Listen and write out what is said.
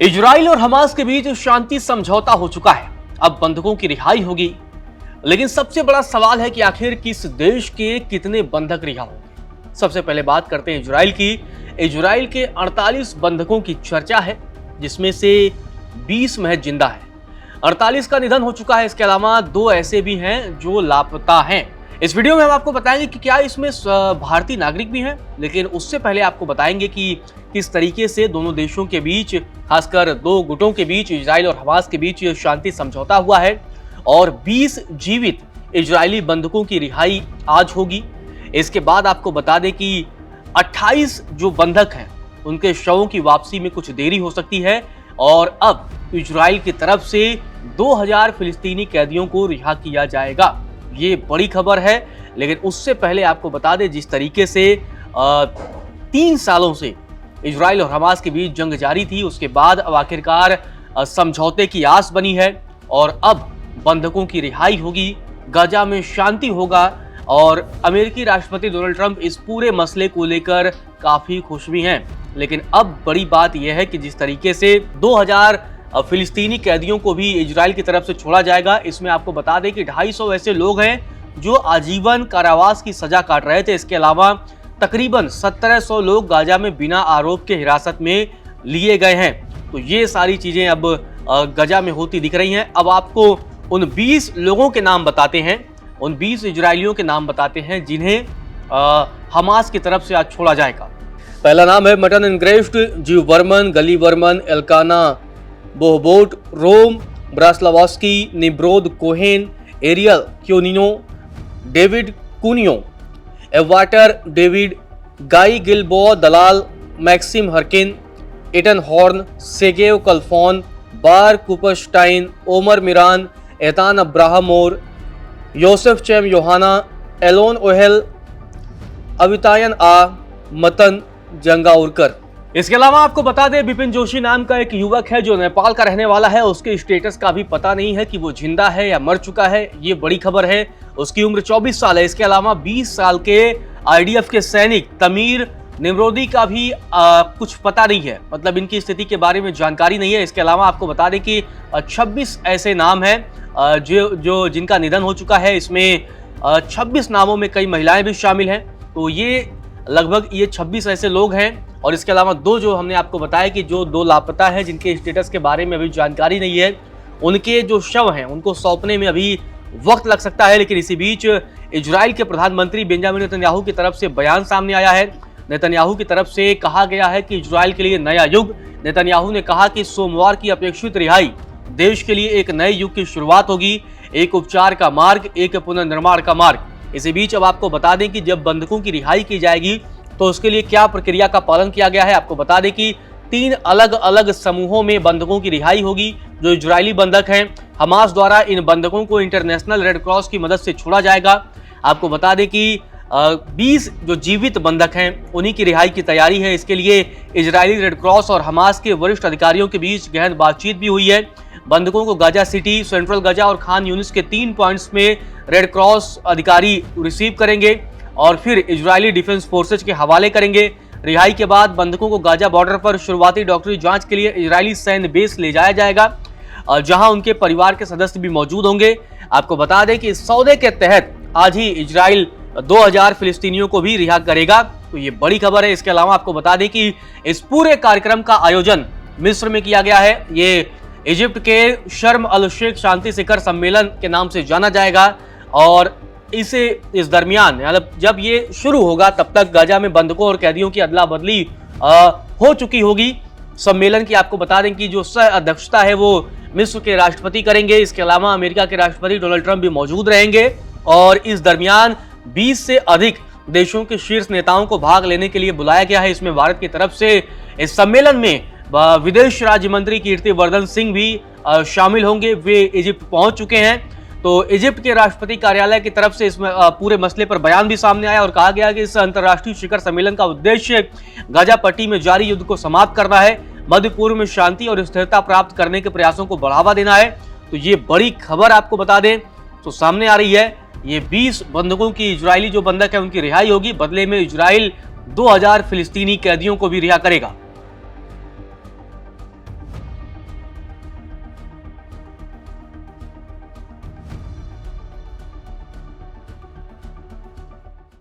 Israel और Hamas के बीच शांति समझौता हो चुका है। अब बंधकों की रिहाई होगी, लेकिन सबसे बड़ा सवाल है कि आखिर किस देश के कितने बंधक रिहा होंगे। सबसे पहले बात करते हैं इजराइल की। इजराइल के 48 बंधकों की चर्चा है, जिसमें से 20 महज जिंदा है। 48 का निधन हो चुका है। इसके अलावा 2 ऐसे भी हैं जो लापता हैं। इस वीडियो में हम आपको बताएंगे कि क्या इसमें भारतीय नागरिक भी हैं, लेकिन उससे पहले आपको बताएंगे कि किस तरीके से दोनों देशों के बीच, खासकर 2 गुटों के बीच, इजराइल और हमास के बीच शांति समझौता हुआ है और 20 जीवित इजरायली बंधकों की रिहाई आज होगी। इसके बाद आपको बता दें कि 28 जो बंधक हैं उनके शवों की वापसी में कुछ देरी हो सकती है और अब इजराइल की तरफ से 2000 फिलिस्तीनी कैदियों को रिहा किया जाएगा। ये बड़ी खबर है, लेकिन उससे पहले आपको बता दें, जिस तरीके से 3 सालों से इजराइल और हमास के बीच जंग जारी थी, उसके बाद अब आखिरकार समझौते की आस बनी है और अब बंधकों की रिहाई होगी, गाजा में शांति होगा और अमेरिकी राष्ट्रपति डोनाल्ड ट्रंप इस पूरे मसले को लेकर काफी खुश भी हैं। लेकिन अब बड़ी बात यह है कि जिस तरीके से 2000 फिलिस्तीनी कैदियों को भी इजराइल की तरफ से छोड़ा जाएगा, इसमें आपको बता दें कि 250 ऐसे लोग हैं जो आजीवन कारावास की सजा काट रहे थे। इसके अलावा तकरीबन 1700 लोग गाजा में बिना आरोप के हिरासत में लिए गए हैं। तो ये सारी चीजें अब गाजा में होती दिख रही हैं। अब आपको उन 20 लोगों के नाम बताते हैं, उन 20 इजरायलियों के नाम बताते हैं जिन्हें हमास की तरफ से आज छोड़ा जाएगा। पहला नाम है मटन एनग्रेफ्ट, जीव वर्मन, गली वर्मन, एल्काना बोहबोट, रोम ब्रास्लावस्की, निब्रोद कोहेन, एरियल क्योनिनो, डेविड कुनियो, एवाटर डेविड, गाई गिलबो दलाल, मैक्सिम हरकिन, एटन हॉर्न, सेगेव कल्फोन, बार कुपरस्टाइन, ओमर मिरान, एतान अब्राहमोर, योसेफ चेम योहाना, एलोन ओहेल, अवितायन आ, मतन जंगाउरकर। इसके अलावा आपको बता दें, बिपिन जोशी नाम का एक युवक है जो नेपाल का रहने वाला है। उसके स्टेटस का भी पता नहीं है कि वो जिंदा है या मर चुका है। ये बड़ी खबर है। उसकी उम्र 24 साल है। इसके अलावा 20 साल के आईडीएफ के सैनिक तमीर निम्रोदी का भी कुछ पता नहीं है, मतलब इनकी स्थिति के बारे में जानकारी नहीं है। इसके अलावा आपको बता दें कि 26 ऐसे नाम हैं जो जिनका निधन हो चुका है। इसमें 26 नामों में कई महिलाएं भी शामिल हैं। तो ये लगभग 26 ऐसे लोग हैं। और इसके अलावा 2 जो हमने आपको बताया कि जो 2 लापता हैं, जिनके स्टेटस के बारे में अभी जानकारी नहीं है, उनके जो शव हैं उनको सौंपने में अभी वक्त लग सकता है। लेकिन इसी बीच इजराइल के प्रधानमंत्री बेंजामिन नेतन्याहू की तरफ से बयान सामने आया है। नेतन्याहू की तरफ से कहा गया है कि इजराइल के लिए नया युग। नेतन्याहू ने कहा कि सोमवार की अपेक्षित रिहाई देश के लिए एक नए युग की शुरुआत होगी, एक उपचार का मार्ग, एक पुनर्निर्माण का मार्ग। इसी बीच अब आपको बता दें कि जब बंधकों की रिहाई की जाएगी तो उसके लिए क्या प्रक्रिया का पालन किया गया है। आपको बता दें कि 3 अलग अलग समूहों में बंधकों की रिहाई होगी। जो इजरायली बंधक हैं, हमास द्वारा इन बंधकों को इंटरनेशनल रेड क्रॉस की मदद से छोड़ा जाएगा। आपको बता दें कि 20 जो जीवित बंधक हैं उन्हीं की रिहाई की तैयारी है। इसके लिए इजरायली रेड क्रॉस और हमास के वरिष्ठ अधिकारियों के बीच गहन बातचीत भी हुई है। बंधकों को गाजा सिटी, सेंट्रल गाजा और खान यूनिस के 3 पॉइंट्स में रेड क्रॉस अधिकारी रिसीव करेंगे और फिर इजरायली डिफेंस फोर्सेज के हवाले करेंगे। रिहाई के बाद बंधकों को गाजा बॉर्डर पर शुरुआती डॉक्टरी जांच के लिए इजरायली सैन्य बेस ले जाया जाएगा, जहां उनके परिवार के सदस्य भी मौजूद होंगे। आपको बता दें कि इस सौदे के तहत आज ही इजराइल 2000 फिलिस्तीनियों को भी रिहा करेगा। तो ये बड़ी खबर है। इसके अलावा आपको बता दें कि इस पूरे कार्यक्रम का आयोजन मिस्र में किया गया है। ये इजिप्ट के शर्म अल शेख शांति शिखर सम्मेलन के नाम से जाना जाएगा और इस दरमियान, मतलब जब ये शुरू होगा तब तक गाजा में बंधकों और कैदियों की अदला बदली हो चुकी होगी। सम्मेलन की आपको बता दें कि जो सह अध्यक्षता है वो मिस्र के राष्ट्रपति करेंगे। इसके अलावा अमेरिका के राष्ट्रपति डोनाल्ड ट्रंप भी मौजूद रहेंगे और इस दरमियान 20 से अधिक देशों के शीर्ष नेताओं को भाग लेने के लिए बुलाया गया है। इसमें भारत की तरफ से इस सम्मेलन में विदेश राज्य मंत्री कीर्तिवर्धन सिंह भी शामिल होंगे। वे इजिप्ट पहुंच चुके हैं। तो इजिप्ट के राष्ट्रपति कार्यालय की तरफ से इस पूरे मसले पर बयान भी सामने आया और कहा गया कि इस अंतर्राष्ट्रीय शिखर सम्मेलन का उद्देश्य गाजा पट्टी में जारी युद्ध को समाप्त करना है, मध्य पूर्व में शांति और स्थिरता प्राप्त करने के प्रयासों को बढ़ावा देना है। तो ये बड़ी खबर आपको बता दें तो सामने आ रही है। ये 20 बंधकों की, इजरायली जो बंधक है उनकी रिहाई होगी, बदले में इजराइल 2000 फिलिस्तीनी कैदियों को भी रिहा करेगा।